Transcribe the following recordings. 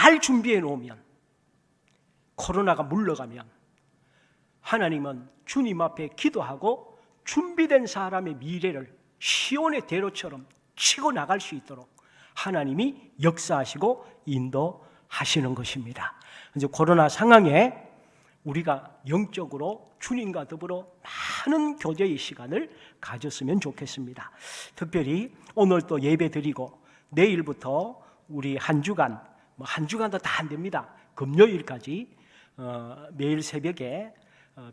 잘 준비해 놓으면, 코로나가 물러가면 하나님은 주님 앞에 기도하고 준비된 사람의 미래를 시온의 대로처럼 치고 나갈 수 있도록 하나님이 역사하시고 인도하시는 것입니다. 이제 코로나 상황에 우리가 영적으로 주님과 더불어 많은 교제의 시간을 가졌으면 좋겠습니다. 특별히 오늘 또 예배 드리고 내일부터 우리 한 주간, 한 주간도 다 안 됩니다. 금요일까지 매일 새벽에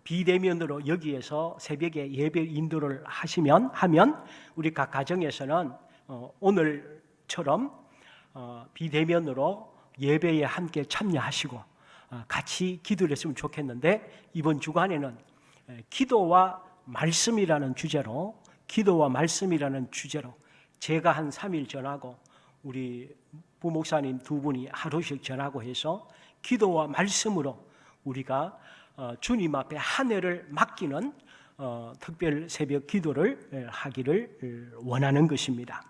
비대면으로 여기에서 새벽에 예배 인도를 하면 우리 각 가정에서는 오늘처럼 비대면으로 예배에 함께 참여하시고 같이 기도를 했으면 좋겠는데, 이번 주간에는 기도와 말씀이라는 주제로 제가 한 3일 전하고 우리 부목사님 두 분이 하루씩 전하고 해서 기도와 말씀으로 우리가 주님 앞에 한 해를 맡기는 특별 새벽 기도를 하기를 원하는 것입니다.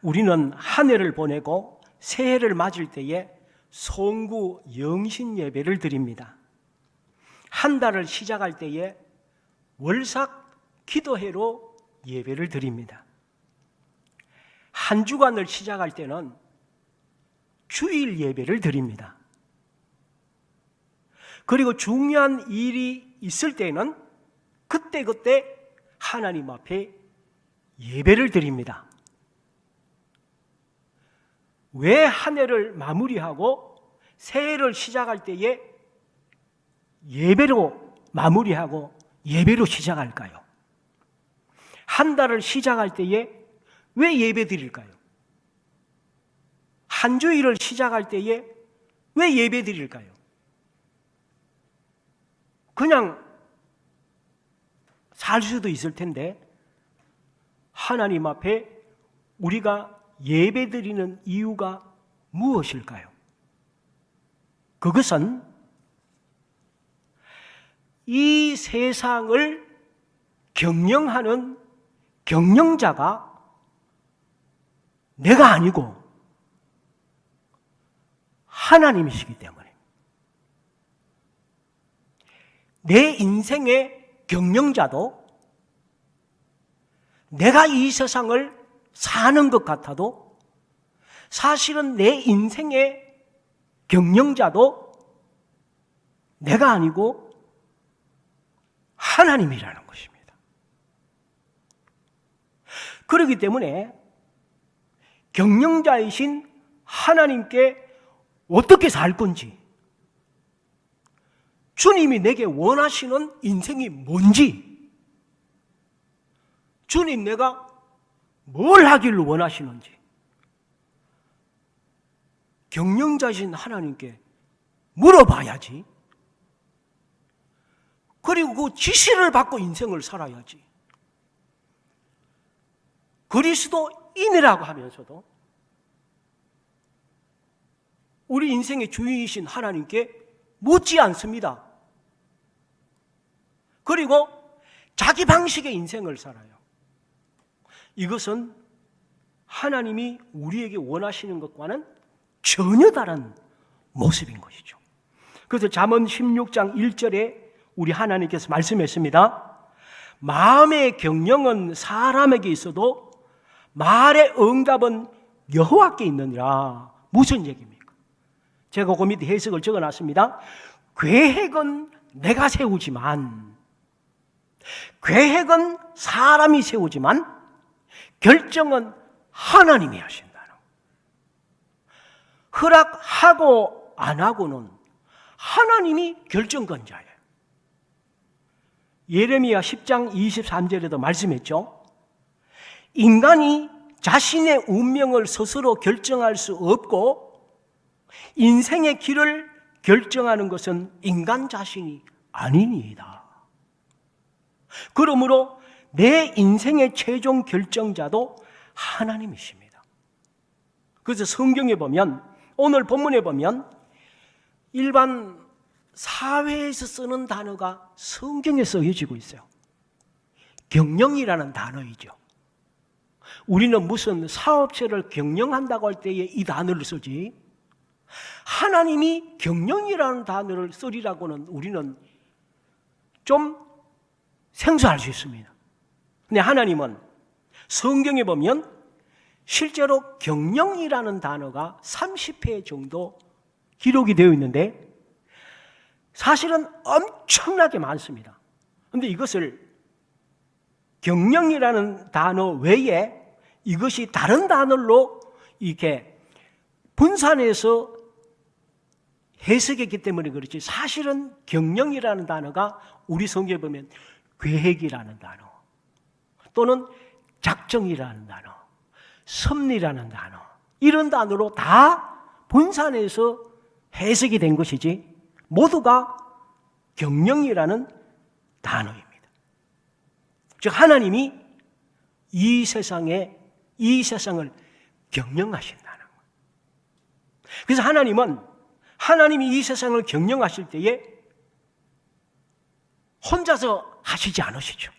우리는 한 해를 보내고 새해를 맞을 때에 송구 영신 예배를 드립니다. 한 달을 시작할 때에 월삭 기도회로 예배를 드립니다. 한 주간을 시작할 때는 주일 예배를 드립니다. 그리고 중요한 일이 있을 때는 그때그때 하나님 앞에 예배를 드립니다. 왜 한 해를 마무리하고 새해를 시작할 때에 예배로 마무리하고 예배로 시작할까요? 한 달을 시작할 때에 왜 예배 드릴까요? 한 주일을 시작할 때에 왜 예배 드릴까요? 그냥 살 수도 있을 텐데 하나님 앞에 우리가 예배 드리는 이유가 무엇일까요? 그것은 이 세상을 경영하는 경영자가 내가 아니고 하나님이시기 때문에, 내 인생의 경영자도 내가 이 세상을 사는 것 같아도 사실은 내 인생의 경영자도 내가 아니고 하나님이라는 것입니다. 그렇기 때문에 경영자이신 하나님께 어떻게 살 건지, 주님이 내게 원하시는 인생이 뭔지, 주님 내가 뭘 하기를 원하시는지 경영자이신 하나님께 물어봐야지. 그리고 그 지시를 받고 인생을 살아야지. 그리스도인이라고 하면서도 우리 인생의 주인이신 하나님께 묻지 않습니다. 그리고 자기 방식의 인생을 살아요. 이것은 하나님이 우리에게 원하시는 것과는 전혀 다른 모습인 것이죠. 그래서 잠언 16장 1절에 우리 하나님께서 말씀했습니다. 마음의 경영은 사람에게 있어도 말의 응답은 여호와께 있느니라. 무슨 얘기입니까? 제가 그 밑에 해석을 적어놨습니다. 계획은 내가 세우지만, 계획은 사람이 세우지만 결정은 하나님이 하신다는, 허락하고 안 하고는 하나님이 결정권자예요. 예레미야 10장 23절에도 말씀했죠. 인간이 자신의 운명을 스스로 결정할 수 없고 인생의 길을 결정하는 것은 인간 자신이 아니니이다. 그러므로 내 인생의 최종 결정자도 하나님이십니다. 그래서 성경에 보면, 오늘 본문에 보면 일반 사회에서 쓰는 단어가 성경에 쓰여지고 있어요. 경영이라는 단어이죠. 우리는 무슨 사업체를 경영한다고 할 때에 이 단어를 쓰지, 하나님이 경영이라는 단어를 쓰리라고는 우리는 좀 생소할 수 있습니다. 근데 하나님은 성경에 보면 실제로 경영이라는 단어가 30회 정도 기록이 되어 있는데 사실은 엄청나게 많습니다. 그런데 이것을 경영이라는 단어 외에 이것이 다른 단어로 이렇게 분산해서 해석했기 때문에 그렇지, 사실은 경영이라는 단어가 우리 성경에 보면 계획이라는 단어 또는 작정이라는 단어, 섭리라는 단어, 이런 단어로 다 분산해서 해석이 된 것이지 모두가 경영이라는 단어입니다. 즉 하나님이 이 세상을 경영하신다는 거예요. 그래서 하나님이 이 세상을 경영하실 때에 혼자서 하시지 않으시죠.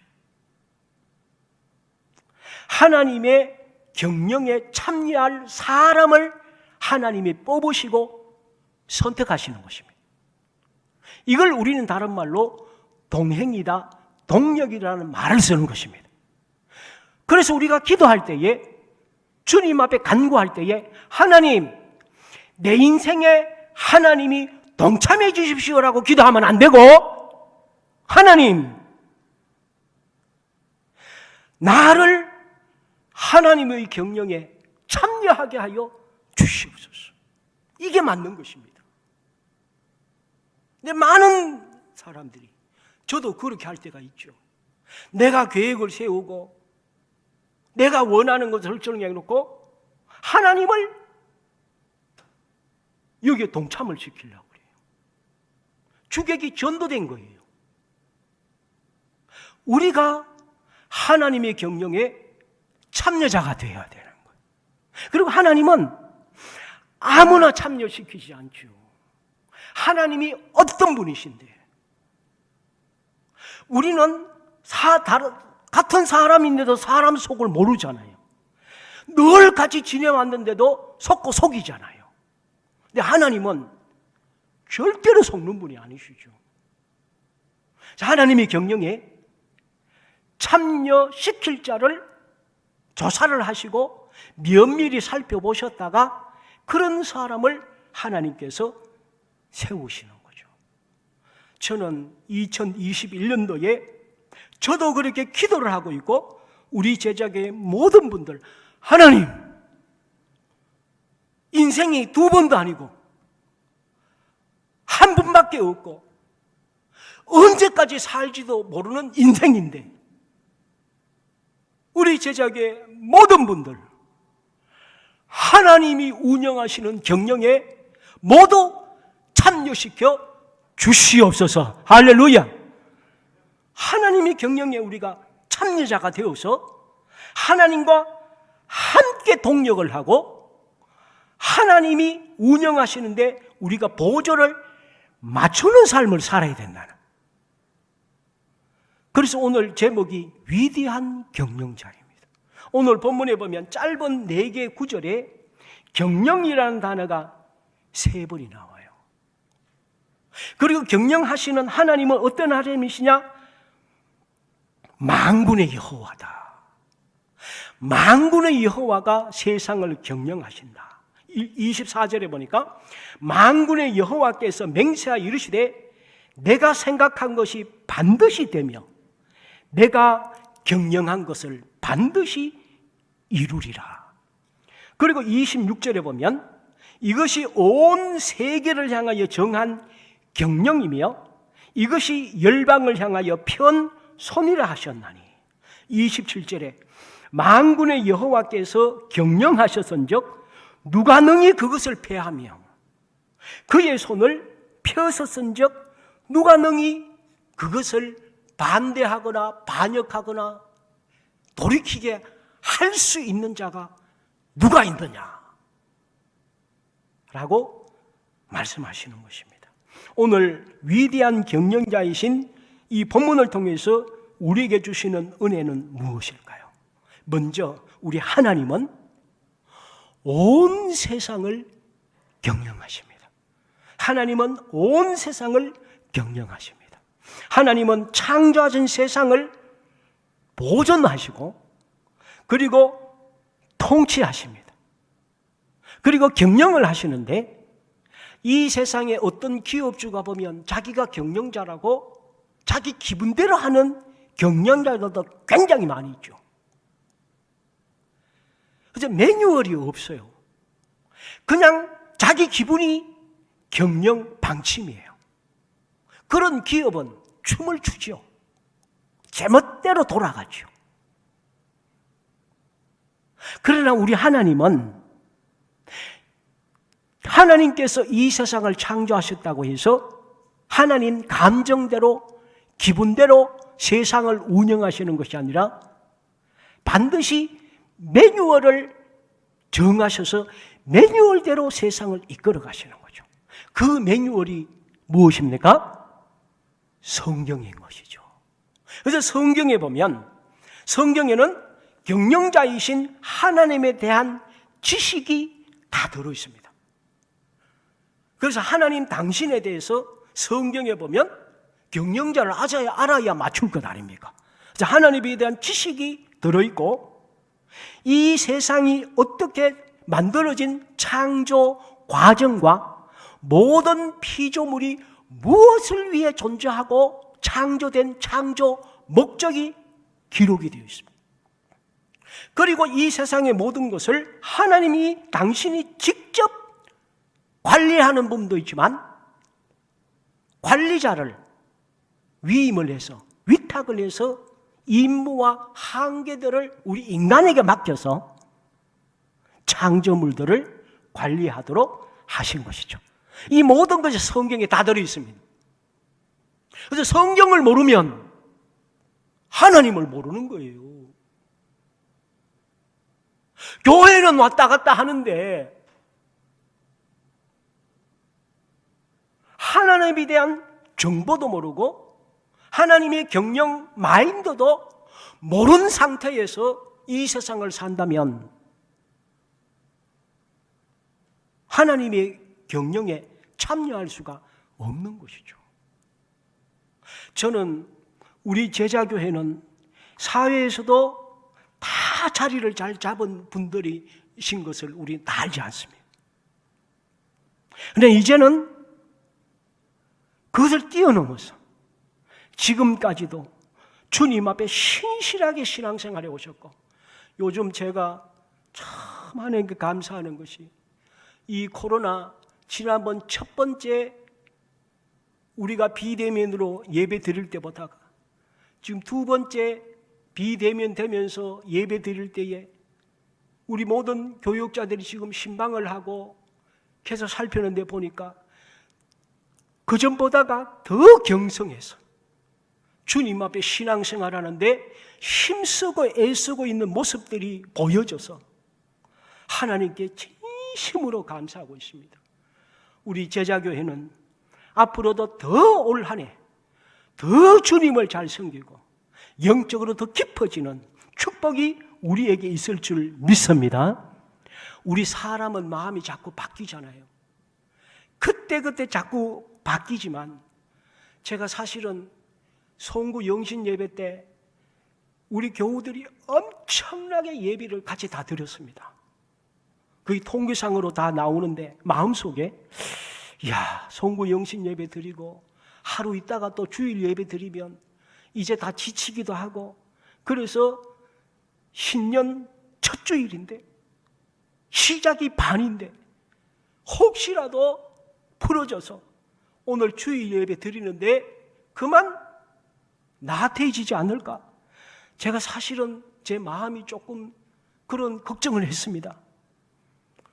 하나님의 경영에 참여할 사람을 하나님이 뽑으시고 선택하시는 것입니다. 이걸 우리는 다른 말로 동행이다, 동력이라는 말을 쓰는 것입니다. 그래서 우리가 기도할 때에, 주님 앞에 간구할 때에 하나님, 내 인생에 하나님이 동참해 주십시오라고 기도하면 안 되고, 하나님, 나를 하나님의 경영에 참여하게 하여 주시옵소서. 이게 맞는 것입니다. 근데 많은 사람들이, 저도 그렇게 할 때가 있죠. 내가 계획을 세우고 내가 원하는 것을 설정해 놓고 하나님을 여기에 동참을 시키려고 그래요. 주객이 전도된 거예요. 우리가 하나님의 경영에 참여자가 되어야 되는 거예요. 그리고 하나님은 아무나 참여시키지 않죠. 하나님이 어떤 분이신데, 우리는 같은 사람인데도 사람 속을 모르잖아요. 늘 같이 지내왔는데도 속고 속이잖아요. 근데 하나님은 절대로 속는 분이 아니시죠. 하나님의 경영에 참여시킬 자를 조사를 하시고 면밀히 살펴보셨다가 그런 사람을 하나님께서 세우시는 거죠. 저는 2021년도에 저도 그렇게 기도를 하고 있고 우리 제자계의 모든 분들, 하나님, 인생이 두 번도 아니고 한 번밖에 없고 언제까지 살지도 모르는 인생인데 우리 제자계의 모든 분들, 하나님이 운영하시는 경영에 모두 참여시켜 주시옵소서. 할렐루야. 하나님의 경영에 우리가 참여자가 되어서 하나님과 함께 동력을 하고 하나님이 운영하시는데 우리가 보조를 맞추는 삶을 살아야 된다는. 그래서 오늘 제목이 위대한 경영자입니다. 오늘 본문에 보면 짧은 4개 구절에 경영이라는 단어가 3번이 나와요. 그리고 경영하시는 하나님은 어떤 하나님이시냐? 만군의 여호와다. 만군의 여호와가 세상을 경영하신다. 24절에 보니까 만군의 여호와께서 맹세하여 이르시되 내가 생각한 것이 반드시 되며 내가 경영한 것을 반드시 이루리라. 그리고 26절에 보면 이것이 온 세계를 향하여 정한 경영이며 이것이 열방을 향하여 편 손이라 하셨나니. 27절에 만군의 여호와께서 경영하셨은즉 누가 능히 그것을 패하며 그의 손을 펴섰은즉 누가 능히 그것을 반대하거나 반역하거나 돌이키게 할 수 있는 자가 누가 있느냐 라고 말씀하시는 것입니다. 오늘 위대한 경영자이신 이 본문을 통해서 우리에게 주시는 은혜는 무엇일까요? 먼저 우리 하나님은 온 세상을 경영하십니다. 하나님은 온 세상을 경영하십니다. 하나님은 창조하신 세상을 보존하시고 그리고 통치하십니다. 그리고 경영을 하시는데 이 세상에 어떤 기업주가 보면 자기가 경영자라고 자기 기분대로 하는 경영자들도 굉장히 많이 있죠. 그래서 매뉴얼이 없어요. 그냥 자기 기분이 경영 방침이에요. 그런 기업은 춤을 추죠. 제멋대로 돌아가죠. 그러나 우리 하나님께서 이 세상을 창조하셨다고 해서 하나님 감정대로 기분대로 세상을 운영하시는 것이 아니라 반드시 매뉴얼을 정하셔서 매뉴얼대로 세상을 이끌어 가시는 거죠. 그 매뉴얼이 무엇입니까? 성경인 것이죠. 그래서 성경에 보면 성경에는 경영자이신 하나님에 대한 지식이 다 들어있습니다. 그래서 하나님 당신에 대해서 성경에 보면 경영자를 알아야 맞출 것 아닙니까? 하나님에 대한 지식이 들어있고 이 세상이 어떻게 만들어진 창조 과정과 모든 피조물이 무엇을 위해 존재하고 창조된 창조 목적이 기록이 되어 있습니다. 그리고 이 세상의 모든 것을 하나님이 당신이 직접 관리하는 부분도 있지만 관리자를 위임을 해서 위탁을 해서 임무와 한계들을 우리 인간에게 맡겨서 창조물들을 관리하도록 하신 것이죠. 이 모든 것이 성경에 다 들어 있습니다. 그래서 성경을 모르면 하나님을 모르는 거예요. 교회는 왔다 갔다 하는데 하나님에 대한 정보도 모르고 하나님의 경영 마인드도 모르는 상태에서 이 세상을 산다면 하나님의 경영에 참여할 수가 없는 것이죠. 저는 우리 제자교회는 사회에서도 다 자리를 잘 잡은 분들이신 것을 우리 다 알지 않습니다. 그런데 이제는 그것을 뛰어넘어서 지금까지도 주님 앞에 신실하게 신앙생활해 오셨고 요즘 제가 참 하나님께 감사하는 것이 이 코로나 지난번 첫 번째 우리가 비대면으로 예배 드릴 때보다가 지금 두 번째 비대면 되면서 예배 드릴 때에 우리 모든 교육자들이 지금 신방을 하고 계속 살피는데 보니까 그전보다가 더 경성해서 주님 앞에 신앙생활하는데 힘쓰고 애쓰고 있는 모습들이 보여져서 하나님께 진심으로 감사하고 있습니다. 우리 제자교회는 앞으로도 더 올 한 해 더 주님을 잘 섬기고 영적으로 더 깊어지는 축복이 우리에게 있을 줄 믿습니다. 우리 사람은 마음이 자꾸 바뀌잖아요. 그때 자꾸 바뀌지만 제가 사실은 송구 영신 예배 때 우리 교우들이 엄청나게 예배를 같이 다 드렸습니다. 그게 통계상으로 다 나오는데 마음속에 야, 송구 영신 예배 드리고 하루 있다가 또 주일 예배 드리면 이제 다 지치기도 하고 그래서 신년 첫 주일인데 시작이 반인데 혹시라도 풀어져서 오늘 주일 예배 드리는데 그만 나태해지지 않을까? 제가 사실은 제 마음이 조금 그런 걱정을 했습니다.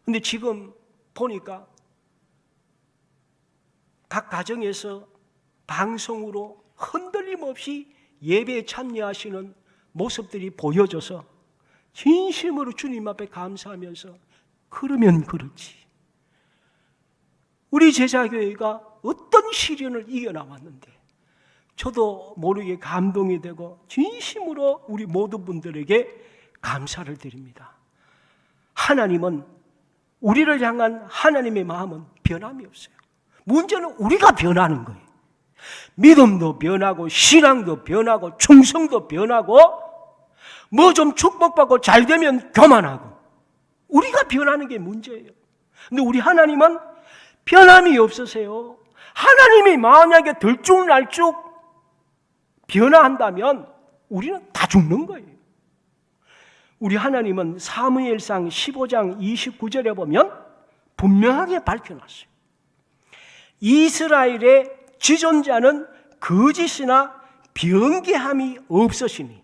근데 지금 보니까 각 가정에서 방송으로 흔들림 없이 예배에 참여하시는 모습들이 보여져서 진심으로 주님 앞에 감사하면서 그러면 그렇지. 우리 제자교회가 어떤 시련을 이겨나왔는데 저도 모르게 감동이 되고 진심으로 우리 모든 분들에게 감사를 드립니다. 하나님은 우리를 향한 하나님의 마음은 변함이 없어요. 문제는 우리가 변하는 거예요. 믿음도 변하고 신앙도 변하고 충성도 변하고 뭐 좀 축복받고 잘 되면 교만하고 우리가 변하는 게 문제예요. 근데 우리 하나님은 변함이 없으세요. 하나님이 만약에 들쭉날쭉 변화한다면 우리는 다 죽는 거예요. 우리 하나님은 사무엘상 15장 29절에 보면 분명하게 밝혀놨어요. 이스라엘의 지존자는 거짓이나 변개함이 없으시니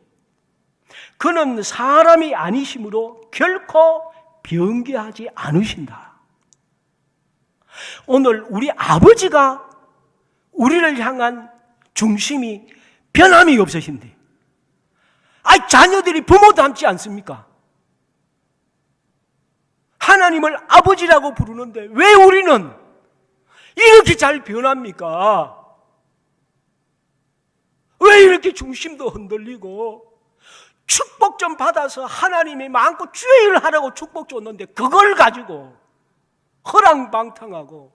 그는 사람이 아니심으로 결코 변개하지 않으신다. 오늘 우리 아버지가 우리를 향한 중심이 변함이 없으신데 자녀들이 부모 닮지 않습니까? 하나님을 아버지라고 부르는데 왜 우리는 이렇게 잘 변합니까? 왜 이렇게 중심도 흔들리고 축복 좀 받아서 하나님이 마음껏 주의 일을 하라고 축복 줬는데 그걸 가지고 허랑방탕하고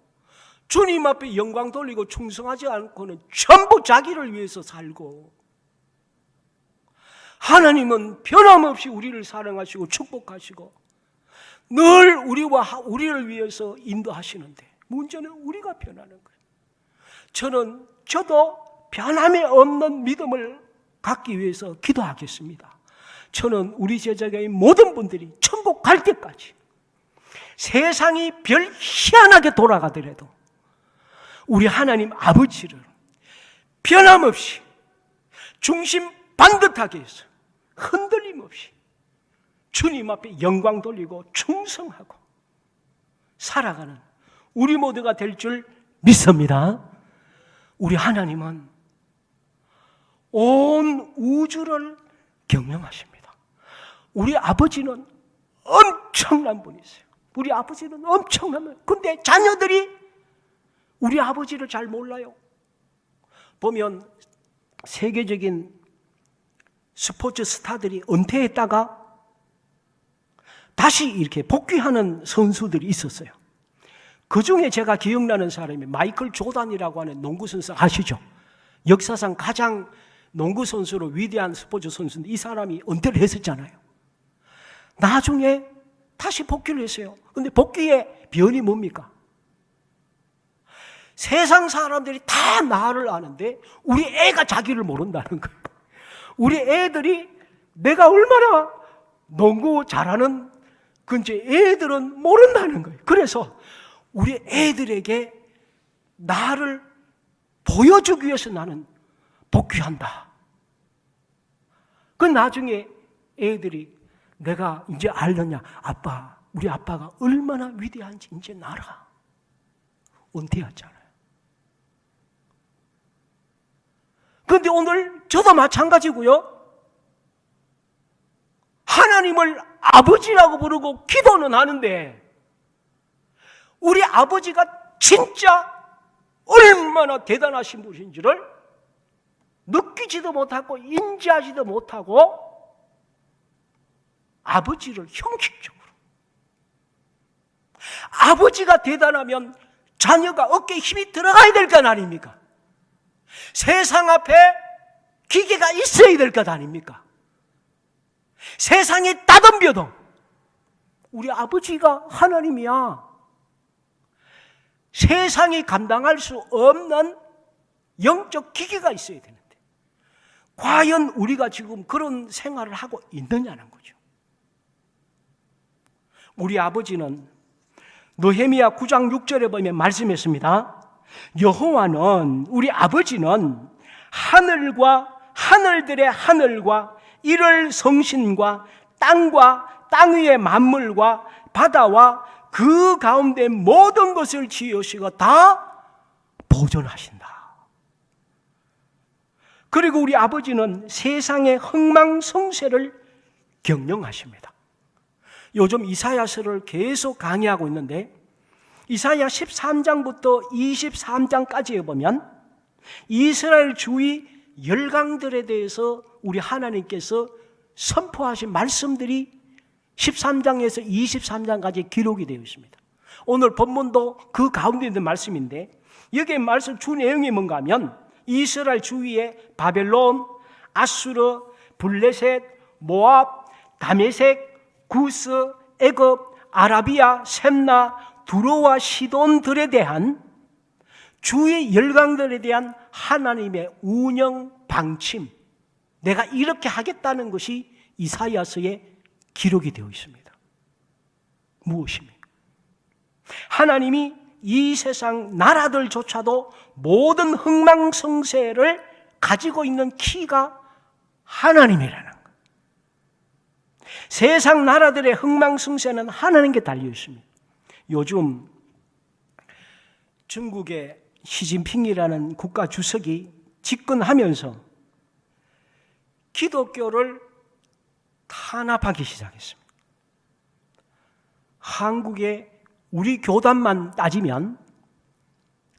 주님 앞에 영광 돌리고 충성하지 않고는 전부 자기를 위해서 살고, 하나님은 변함없이 우리를 사랑하시고 축복하시고 늘 우리를 위해서 인도하시는데 문제는 우리가 변하는 거예요. 저도 변함이 없는 믿음을 갖기 위해서 기도하겠습니다. 저는 우리 제자가의 모든 분들이 천국 갈 때까지 세상이 별 희한하게 돌아가더라도 우리 하나님 아버지를 변함없이 중심 반듯하게 해서 흔들림 없이 주님 앞에 영광 돌리고 충성하고 살아가는 우리 모두가 될 줄 믿습니다. 우리 하나님은 온 우주를 경영하십니다. 우리 아버지는 엄청난 분이세요. 우리 아버지는 엄청난 분. 근데 자녀들이 우리 아버지를 잘 몰라요. 보면 세계적인 스포츠 스타들이 은퇴했다가 다시 이렇게 복귀하는 선수들이 있었어요. 그 중에 제가 기억나는 사람이 마이클 조단이라고 하는 농구 선수 아시죠? 역사상 가장 농구 선수로 위대한 스포츠 선수인데 이 사람이 은퇴를 했었잖아요. 나중에 다시 복귀를 했어요. 근데 복귀의 변이 뭡니까? 세상 사람들이 다 나를 아는데 우리 애가 자기를 모른다는 거예요. 우리 애들이 내가 얼마나 농구 잘하는 건지 애들은 모른다는 거예요. 그래서 우리 애들에게 나를 보여주기 위해서 나는 복귀한다. 그 나중에 애들이 내가 이제 알느냐? 아빠, 우리 아빠가 얼마나 위대한지 이제 알아. 은퇴했잖아요. 그런데 오늘 저도 마찬가지고요. 하나님을 아버지라고 부르고 기도는 하는데 우리 아버지가 진짜 얼마나 대단하신 분인지를 느끼지도 못하고 인지하지도 못하고 아버지를 형식적으로, 아버지가 대단하면 자녀가 어깨에 힘이 들어가야 될 것 아닙니까? 세상 앞에 기계가 있어야 될 것 아닙니까? 세상에 따덤벼도 우리 아버지가 하나님이야. 세상이 감당할 수 없는 영적 기계가 있어야 되는데 과연 우리가 지금 그런 생활을 하고 있느냐는 거죠. 우리 아버지는 느헤미야 9장 6절에 보면 말씀했습니다. 여호와는, 우리 아버지는 하늘과 하늘들의 하늘과 이를 성신과 땅과 땅 위의 만물과 바다와 그 가운데 모든 것을 지으시고 다 보존하신다. 그리고 우리 아버지는 세상의 흥망성쇠를 경영하십니다. 요즘 이사야서를 계속 강의하고 있는데 이사야 13장부터 23장까지에 보면 이스라엘 주위 열강들에 대해서 우리 하나님께서 선포하신 말씀들이 13장에서 23장까지 기록이 되어 있습니다. 오늘 본문도 그 가운데 있는 말씀인데 여기에 말씀 주 내용이 뭔가 하면 이스라엘 주위에 바벨론, 아수르, 블레셋, 모압, 다메섹, 구스, 애굽, 아라비아, 셈나, 두로와 시돈들에 대한 주의 열강들에 대한 하나님의 운영 방침, 내가 이렇게 하겠다는 것이 이사야서에 기록이 되어 있습니다. 무엇입니까? 하나님이 이 세상 나라들조차도 모든 흥망성쇠를 가지고 있는 키가 하나님이라는 것. 세상 나라들의 흥망성쇠는 하나님께 달려 있습니다. 요즘 중국의 시진핑이라는 국가 주석이 집권하면서 기독교를 탄압하기 시작했습니다. 한국의 우리 교단만 따지면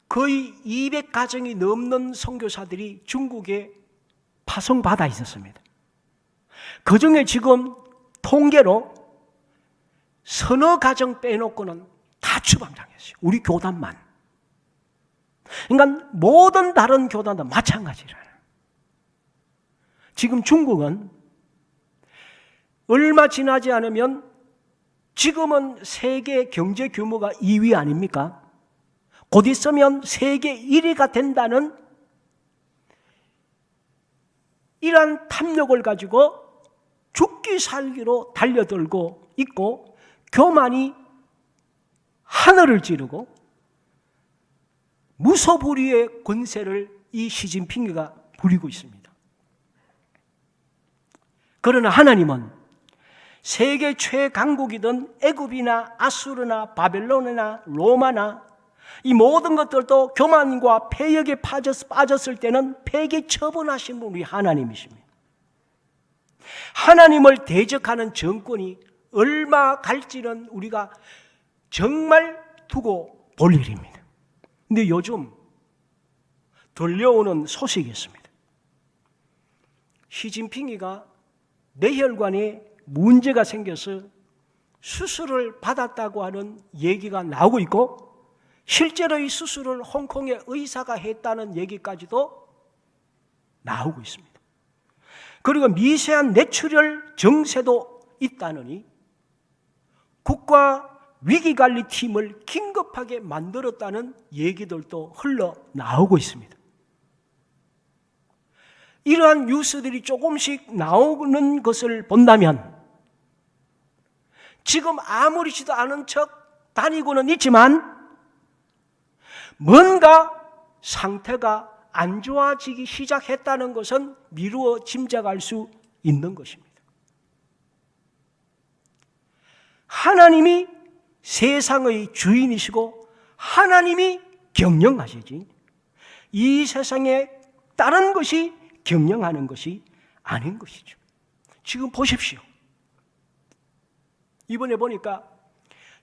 거의 200가정이 넘는 선교사들이 중국에 파송받아 있었습니다. 그중에 지금 통계로 서너 가정 빼놓고는 다 추방당했어요. 우리 교단만. 그러니까 모든 다른 교단도 마찬가지라요. 지금 중국은 얼마 지나지 않으면 지금은 세계 경제 규모가 2위 아닙니까? 곧 있으면 세계 1위가 된다는 이러한 탐욕을 가지고 죽기 살기로 달려들고 있고 교만이 하늘을 찌르고 무소불위의 권세를 이 시진핑이가 부리고 있습니다. 그러나 하나님은 세계 최강국이든 애굽이나 아수르나 바벨론이나 로마나 이 모든 것들도 교만과 패역에 빠졌을 때는 폐기 처분하신 분 우리 하나님이십니다. 하나님을 대적하는 정권이 얼마 갈지는 우리가 정말 두고 볼 일입니다. 근데 요즘 들려오는 소식이 있습니다. 시진핑이가 뇌혈관에 문제가 생겨서 수술을 받았다고 하는 얘기가 나오고 있고 실제로 이 수술을 홍콩의 의사가 했다는 얘기까지도 나오고 있습니다. 그리고 미세한 뇌출혈 증세도 있다느니 국가 위기관리팀을 긴급하게 만들었다는 얘기들도 흘러나오고 있습니다. 이러한 뉴스들이 조금씩 나오는 것을 본다면 지금 아무렇지도 않은 척 다니고는 있지만 뭔가 상태가 안 좋아지기 시작했다는 것은 미루어 짐작할 수 있는 것입니다. 하나님이 세상의 주인이시고 하나님이 경영하시지 이 세상에 다른 것이 경영하는 것이 아닌 것이죠. 지금 보십시오. 이번에 보니까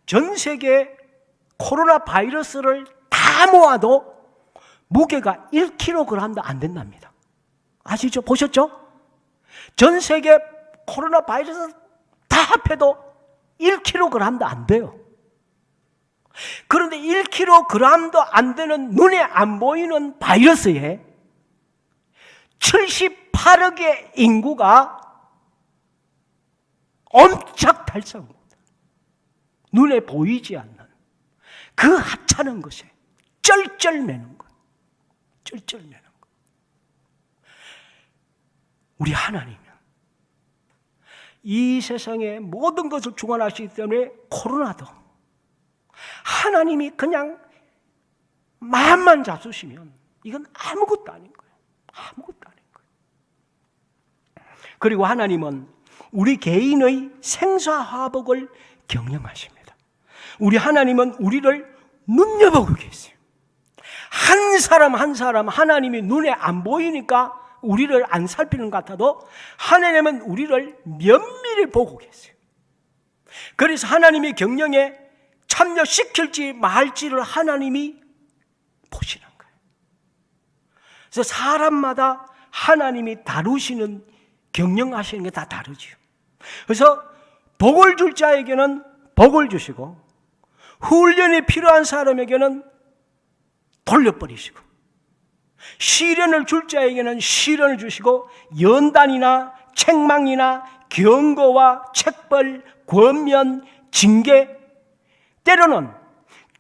전 세계 코로나 바이러스를 다 모아도 무게가 1kg도 안 된답니다. 아시죠? 보셨죠? 전 세계 코로나 바이러스 다 합해도 1kg도 안 돼요. 그런데 1kg도 안 되는 눈에 안 보이는 바이러스에 78억의 인구가 엄청 달성합니다. 눈에 보이지 않는 그 하찮은 것에 쩔쩔매는 것. 쩔쩔매는 것. 우리 하나님은 이 세상의 모든 것을 주관하시기 때문에 코로나도 하나님이 그냥 마음만 잡수시면 이건 아무것도 아닌 거예요. 아무것도 아닌 거예요. 그리고 하나님은 우리 개인의 생사화복을 경영하십니다. 우리 하나님은 우리를 눈여보고 계세요. 한 사람 한 사람 하나님이 눈에 안 보이니까 우리를 안 살피는 것 같아도 하나님은 우리를 면밀히 보고 계세요. 그래서 하나님이 경영에 참여시킬지 말지를 하나님이 보시는 거예요. 그래서 사람마다 하나님이 다루시는 경영하시는 게 다 다르죠. 그래서 복을 줄 자에게는 복을 주시고 훈련이 필요한 사람에게는 돌려버리시고, 시련을 줄 자에게는 시련을 주시고, 연단이나 책망이나 경고와 책벌, 권면, 징계, 때로는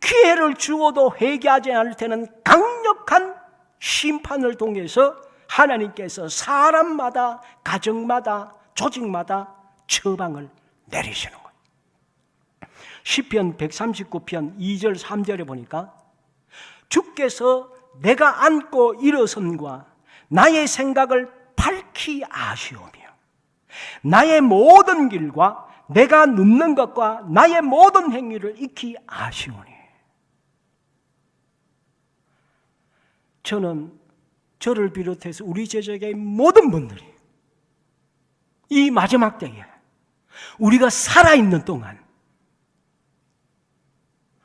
기회를 주어도 회개하지 않을 때는 강력한 심판을 통해서 하나님께서 사람마다, 가정마다, 조직마다 처방을 내리시는 거예요. 시편 139편 2절 3절에 보니까 주께서 내가 앉고 일어선과 나의 생각을 밝히 아시오며 나의 모든 길과 내가 눕는 것과 나의 모든 행위를 익히 아시오니. 저는 저를 비롯해서 우리 제자의 모든 분들이 이 마지막 때에 우리가 살아있는 동안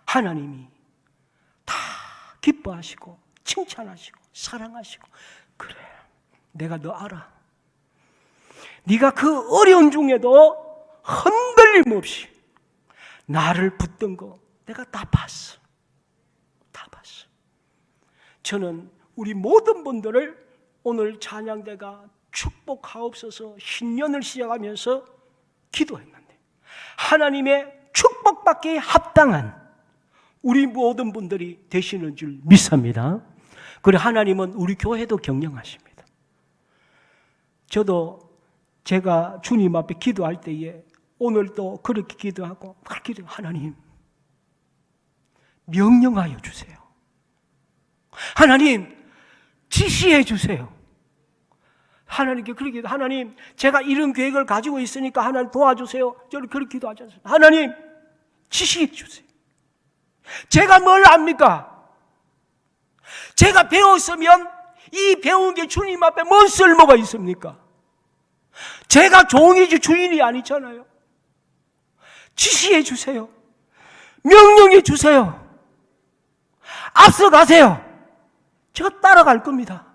하나님이 다 기뻐하시고 칭찬하시고 사랑하시고, 그래, 내가 너 알아. 네가 그 어려운 중에도 흔들림 없이 나를 붙든 거 내가 다 봤어. 다 봤어. 저는 우리 모든 분들을 오늘 찬양대가 축복하옵소서 신년을 시작하면서 기도했는데, 하나님의 축복받기에 합당한 우리 모든 분들이 되시는 줄 믿습니다. 그리고 하나님은 우리 교회도 경영하십니다. 저도 제가 주님 앞에 기도할 때에 오늘도 그렇게 기도하고, 하나님 명령하여 주세요. 하나님 지시해 주세요. 하나님께 그렇게, 하나님 제가 이런 계획을 가지고 있으니까 하나님 도와주세요. 저를 그렇게 기도하지 않습니다. 하나님 지시해 주세요. 제가 뭘 압니까? 제가 배웠으면 이 배운 게 주님 앞에 뭔 쓸모가 있습니까? 제가 종이지 주인이 아니잖아요. 지시해 주세요. 명령해 주세요. 앞서가세요. 제가 따라갈 겁니다.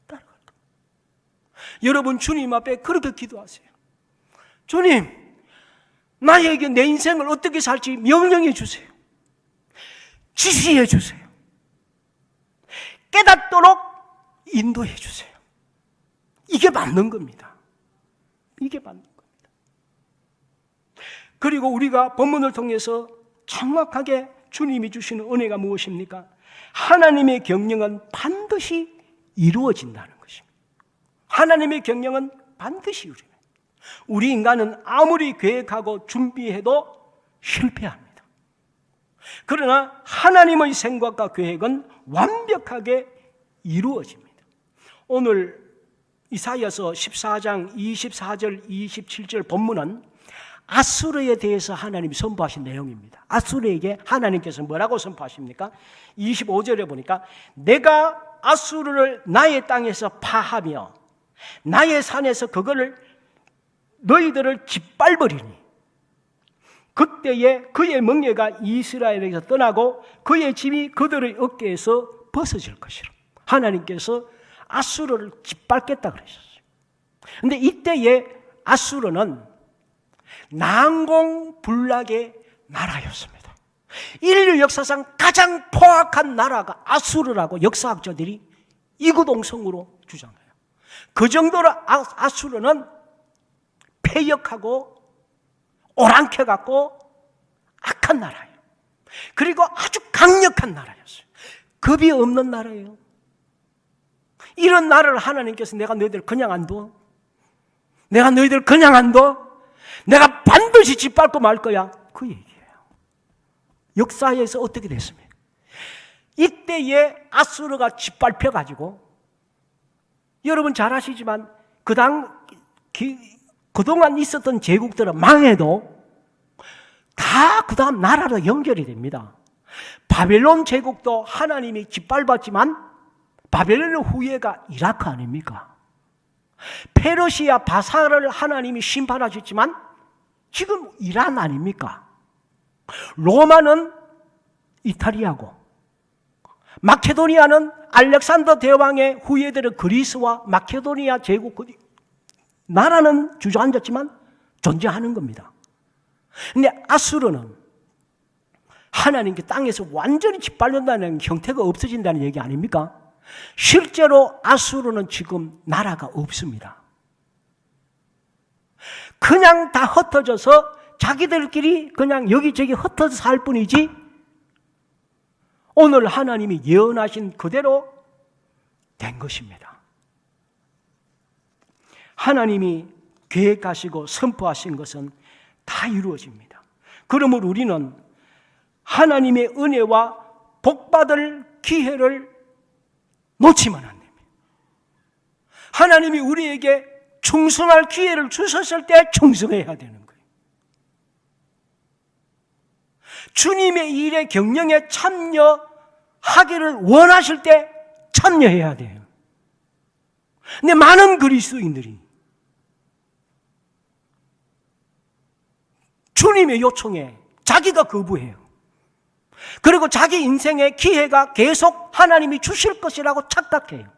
따라갈 겁니다. 여러분 주님 앞에 그렇게 기도하세요. 주님, 나에게 내 인생을 어떻게 살지 명령해 주세요. 지시해 주세요. 깨닫도록 인도해 주세요. 이게 맞는 겁니다. 이게 맞는 겁니다. 그리고 우리가 본문을 통해서 정확하게 주님이 주시는 은혜가 무엇입니까? 하나님의 경영은 반드시 이루어진다는 것입니다. 하나님의 경영은 반드시 이루어집니다. 우리 인간은 아무리 계획하고 준비해도 실패합니다. 그러나 하나님의 생각과 계획은 완벽하게 이루어집니다. 오늘 이사야서 14장 24절 27절 본문은 아수르에 대해서 하나님이 선포하신 내용입니다. 아수르에게 하나님께서 뭐라고 선포하십니까? 25절에 보니까 내가 아수르를 나의 땅에서 파하며 나의 산에서 그거를 너희들을 짓밟으리니 그때에 그의 멍에가 이스라엘에게서 떠나고 그의 짐이 그들의 어깨에서 벗어질 것이라. 하나님께서 아수르를 짓밟겠다 그러셨어요. 그런데 이때에 아수르는 난공불락의 나라였습니다. 인류 역사상 가장 포악한 나라가 아수르라고 역사학자들이 이구동성으로 주장해요. 그 정도로 아수르는 폐역하고 오랑캐같고 악한 나라예요. 그리고 아주 강력한 나라였어요. 겁이 없는 나라예요. 이런 나라를 하나님께서 내가 너희들 그냥 안 둬? 내가 너희들 그냥 안 둬? 내가 반드시 짓밟고 말 거야. 그 얘기예요. 역사에서 어떻게 됐습니까? 이때에 아수르가 짓밟혀가지고, 여러분 잘 아시지만 그동안 있었던 제국들은 망해도 다 그 다음 나라로 연결이 됩니다. 바벨론 제국도 하나님이 짓밟았지만 바벨론의 후예가 이라크 아닙니까? 페르시아 바사를 하나님이 심판하셨지만 지금 이란 아닙니까? 로마는 이탈리아고 마케도니아는 알렉산더 대왕의 후예들의 그리스와 마케도니아 제국, 나라는 주저앉았지만 존재하는 겁니다. 근데 아수르는 하나님께 땅에서 완전히 짓밟는다는 형태가 없어진다는 얘기 아닙니까? 실제로 아수르는 지금 나라가 없습니다. 그냥 다 흩어져서 자기들끼리 그냥 여기저기 흩어져 살 뿐이지 오늘 하나님이 예언하신 그대로 된 것입니다. 하나님이 계획하시고 선포하신 것은 다 이루어집니다. 그러므로 우리는 하나님의 은혜와 복받을 기회를 놓치면 안 됩니다. 하나님이 우리에게 충성할 기회를 주셨을 때 충성해야 되는 거예요. 주님의 일에 경영에 참여하기를 원하실 때 참여해야 돼요. 근데 많은 그리스도인들이 주님의 요청에 자기가 거부해요. 그리고 자기 인생의 기회가 계속 하나님이 주실 것이라고 착각해요.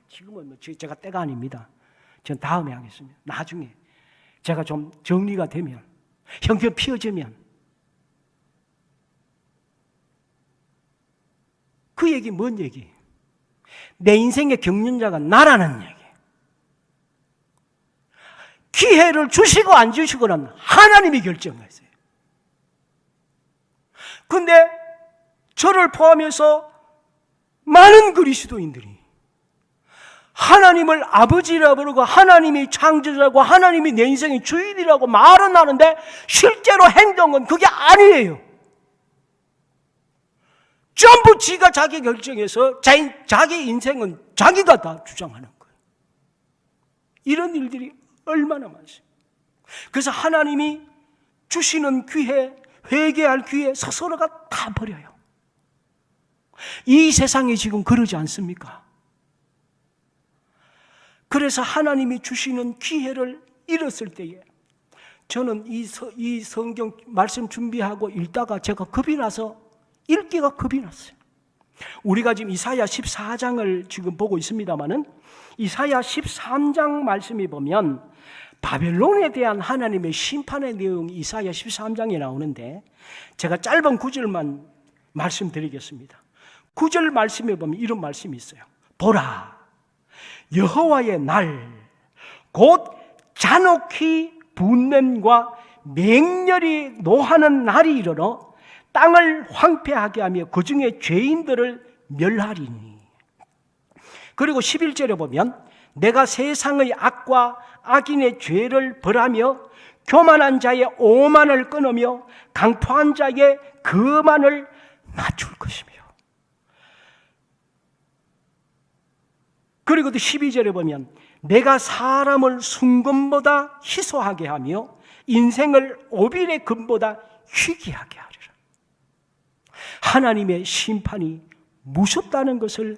지금은 제가 때가 아닙니다. 전 다음에 하겠습니다. 나중에 제가 좀 정리가 되면, 형편 피어지면. 그 얘기 뭔 얘기예요? 내 인생의 경륜자가 나라는 얘기예요. 기회를 주시고 안 주시고는 하나님이 결정하세요. 근데 저를 포함해서 많은 그리스도인들이 하나님을 아버지라 부르고 하나님이 창조자고 하나님이 내 인생의 주인이라고 말은 하는데 실제로 행동은 그게 아니에요. 전부 지가 자기 결정해서 자기 인생은 자기가 다 주장하는 거예요. 이런 일들이 얼마나 많습니까? 그래서 하나님이 주시는 기회, 회개할 기회 스스로가 다 버려요. 이 세상이 지금 그러지 않습니까? 그래서 하나님이 주시는 기회를 잃었을 때에 저는 이 성경 말씀 준비하고 읽다가 제가 겁이 나서 읽기가 겁이 났어요. 우리가 지금 이사야 14장을 지금 보고 있습니다마는 이사야 13장 말씀이 보면 바벨론에 대한 하나님의 심판의 내용이 이사야 13장에 나오는데 제가 짧은 9절만 말씀드리겠습니다. 9절 말씀에 보면 이런 말씀이 있어요. 보라, 여호와의 날, 곧 잔혹히 분냄과 맹렬히 노하는 날이 이르러 땅을 황폐하게 하며 그 중에 죄인들을 멸하리니. 그리고 11절에 보면 내가 세상의 악과 악인의 죄를 벌하며 교만한 자의 오만을 끊으며 강포한 자의 거만을 낮출 것이며. 그리고 또 12절에 보면 내가 사람을 순금보다 희소하게 하며 인생을 오빌의 금보다 희귀하게 하리라. 하나님의 심판이 무섭다는 것을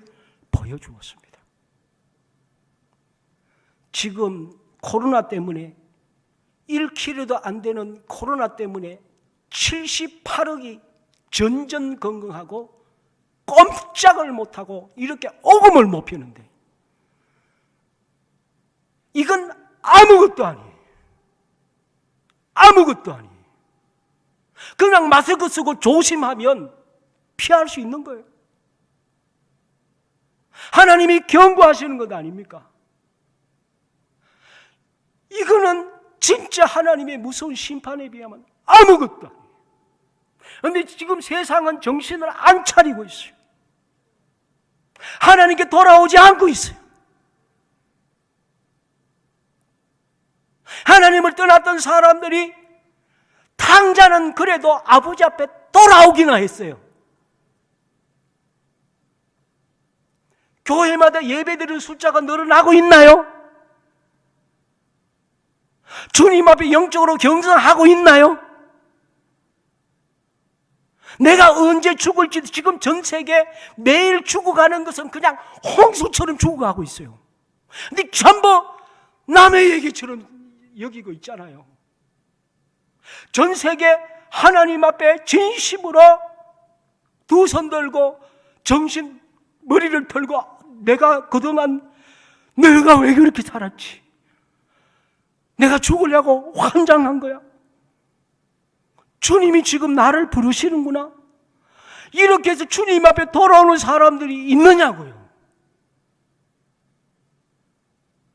보여주었습니다. 지금 코로나 때문에 1kg도 안 되는 코로나 때문에 78억이 전전긍긍하고 꼼짝을 못하고 이렇게 오금을 못 피는데 이건 아무것도 아니에요. 아무것도 아니에요. 그냥 마스크 쓰고 조심하면 피할 수 있는 거예요. 하나님이 경고하시는 것 아닙니까? 이거는 진짜 하나님의 무서운 심판에 비하면 아무것도 아니에요. 그런데 지금 세상은 정신을 안 차리고 있어요. 하나님께 돌아오지 않고 있어요. 하나님을 떠났던 사람들이 당자는 그래도 아버지 앞에 돌아오기나 했어요. 교회마다 예배드리는 숫자가 늘어나고 있나요? 주님 앞에 영적으로 경성하고 있나요? 내가 언제 죽을지도 지금 전 세계 매일 죽어가는 것은 그냥 홍수처럼 죽어가고 있어요. 근데 전부 남의 얘기처럼 여기고 있잖아요. 전 세계 하나님 앞에 진심으로 두 손 들고 정신 머리를 털고 내가 그동안 내가 왜 그렇게 살았지? 내가 죽으려고 환장한 거야. 주님이 지금 나를 부르시는구나. 이렇게 해서 주님 앞에 돌아오는 사람들이 있느냐고요.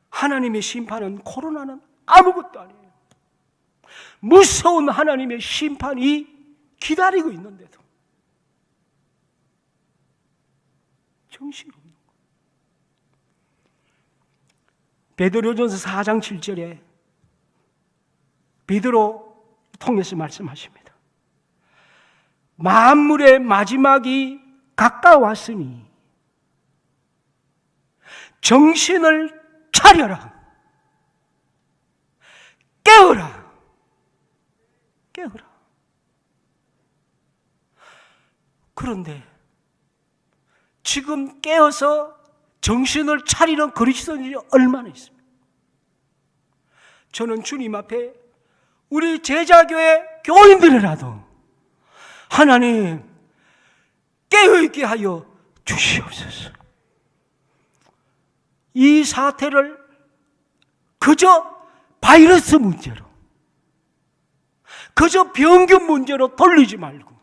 하나님의 심판은, 코로나는 아무것도 아니에요. 무서운 하나님의 심판이 기다리고 있는데도 정신이 없는 거예요. 베드로전서 4장 7절에 베드로 통해서 말씀하십니다. 만물의 마지막이 가까웠으니 정신을 차려라. 깨어라. 깨어라. 그런데 지금 깨어서 정신을 차리는 그리스도인이 얼마나 있습니까? 저는 주님 앞에 우리 제자교회 교인들이라도 하나님 깨어있게 하여 주시옵소서. 이 사태를 그저 바이러스 문제로, 그저 병균 문제로 돌리지 말고,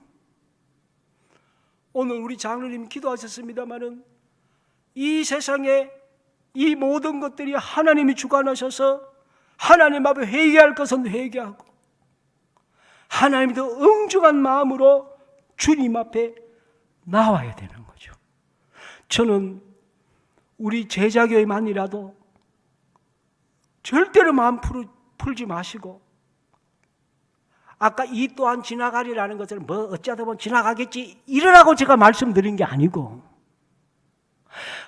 오늘 우리 장로님 기도하셨습니다마는 이 세상에 이 모든 것들이 하나님이 주관하셔서 하나님 앞에 회개할 것은 회개하고 하나님의 더 응중한 마음으로 주님 앞에 나와야 되는 거죠. 저는 우리 제자교회만이라도 절대로 마음 풀지 마시고, 아까 이 또한 지나가리라는 것을 뭐 어쩌다 보면 지나가겠지 이러라고 제가 말씀드린 게 아니고,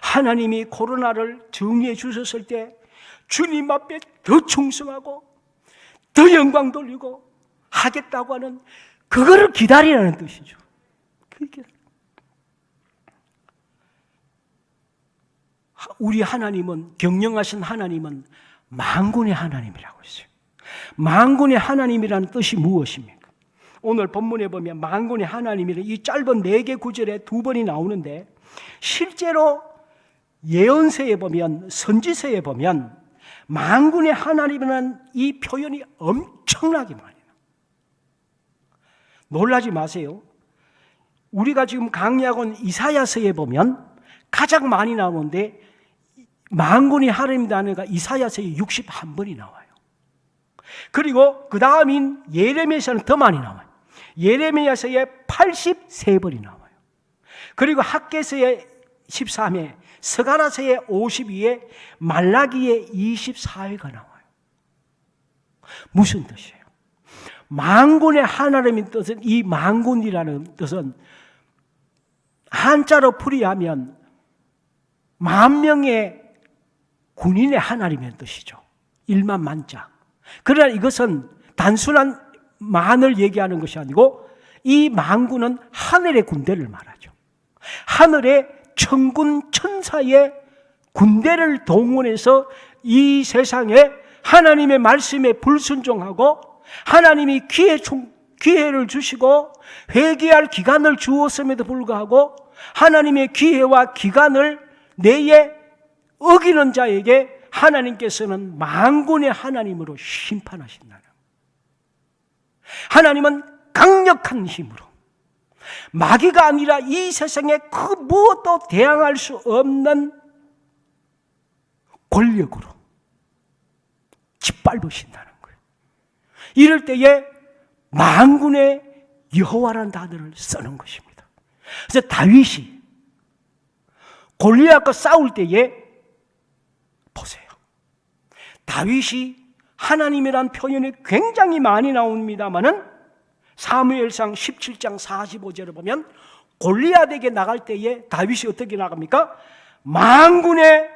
하나님이 코로나를 정리해 주셨을 때 주님 앞에 더 충성하고 더 영광 돌리고 하겠다고 하는 그거를 기다리라는 뜻이죠. 그게 우리 하나님은, 경영하신 하나님은 만군의 하나님이라고 했어요. 만군의 하나님이라는 뜻이 무엇입니까? 오늘 본문에 보면 만군의 하나님이라는 이 짧은 4개 구절에 2번이 나오는데, 실제로 예언서에 보면, 선지서에 보면 만군의 하나님이라는 이 표현이 엄청나게 많이 나와요. 놀라지 마세요. 우리가 지금 강의하고는 이사야서에 보면 가장 많이 나오는데, 만군의 하나님이라는 이사야서에 61번이 나와요. 그리고 그 다음인 예레미야서는 더 많이 나와요. 예레미야서에 83번이 나와요. 그리고 학개서에 13회, 스가랴서에 52회, 말라기에 24회가 나와요. 무슨 뜻이에요? 만군의 하나님의 뜻은, 이 만군이라는 뜻은 한자로 풀이하면 만명의 군인의 하나님의 뜻이죠. 1만 만자. 그러나 이것은 단순한 만을 얘기하는 것이 아니고, 이 만군은 하늘의 군대를 말하죠. 하늘의 천군 천사의 군대를 동원해서 이 세상에 하나님의 말씀에 불순종하고, 하나님이 기회를 주시고 회개할 기간을 주었음에도 불구하고 하나님의 기회와 기간을 내에 어기는 자에게 하나님께서는 만군의 하나님으로 심판하신다는, 하나님은 강력한 힘으로, 마귀가 아니라 이 세상에 그 무엇도 대항할 수 없는 권력으로 짓밟으신다는 거예요. 이럴 때에 만군의 여호와라는 단어를 쓰는 것입니다. 그래서 다윗이 골리앗과 싸울 때에 보세요. 다윗이 하나님이란 표현이 굉장히 많이 나옵니다마는 사무엘상 17장 45절을 보면 골리앗에게 나갈 때에 다윗이 어떻게 나갑니까? 만군의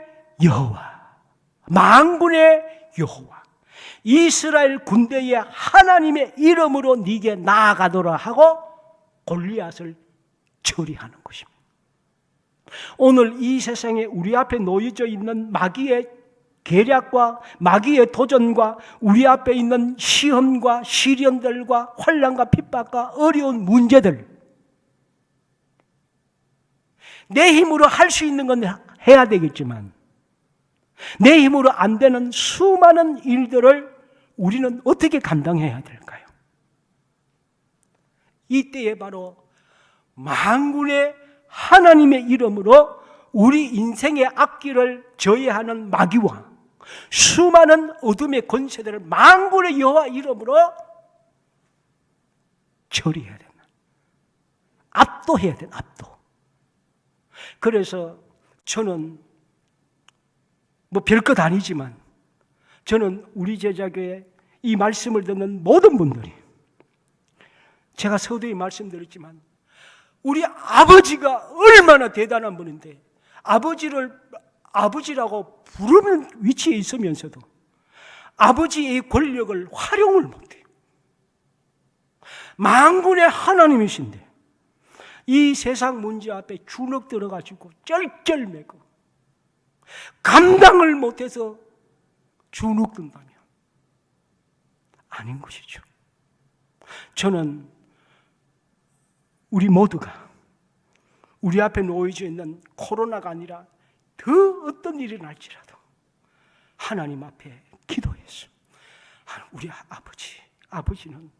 여호와, 만군의 여호와, 이스라엘 군대의 하나님의 이름으로 네게 나아가도록 하고 골리앗을 처리하는 것입니다. 오늘 이 세상에 우리 앞에 놓여져 있는 마귀의 계략과 마귀의 도전과 우리 앞에 있는 시험과 시련들과 환난과 핍박과 어려운 문제들, 내 힘으로 할 수 있는 건 해야 되겠지만 내 힘으로 안 되는 수많은 일들을 우리는 어떻게 감당해야 될까요? 이때에 바로 만군의 하나님의 이름으로 우리 인생의 앞길을 저해하는 마귀와 수많은 어둠의 권세들을 만군의 여호와 이름으로 처리해야 된다. 압도해야 된다. 압도. 그래서 저는 뭐 별것 아니지만 저는 우리 제자교회 이 말씀을 듣는 모든 분들이, 제가 서두에 말씀드렸지만 우리 아버지가 얼마나 대단한 분인데 아버지를 아버지라고 부르는 위치에 있으면서도 아버지의 권력을 활용을 못해요. 만군의 하나님이신데 이 세상 문제 앞에 주눅 들어가지고 쩔쩔매고 감당을 못해서 주눅 든다면 아닌 것이죠. 저는 우리 모두가 우리 앞에 놓여져 있는 코로나가 아니라 더 어떤 일이 날지라도 하나님 앞에 기도해서 우리 아버지는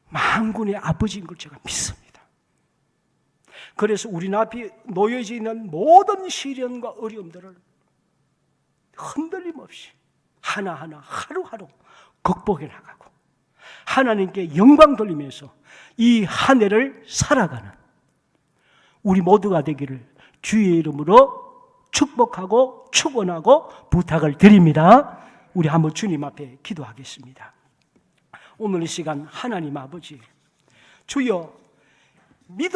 만군의 아버지인 걸 제가 믿습니다. 그래서 우리 앞에 놓여져 있는 모든 시련과 어려움들을 흔들림 없이 하나하나 하루하루 극복해 나가고 하나님께 영광 돌리면서 이 한 해를 살아가는 우리 모두가 되기를 주의 이름으로 축복하고 축원하고 부탁을 드립니다. 우리 한번 주님 앞에 기도하겠습니다. 오늘 이 시간 하나님 아버지, 주여 믿어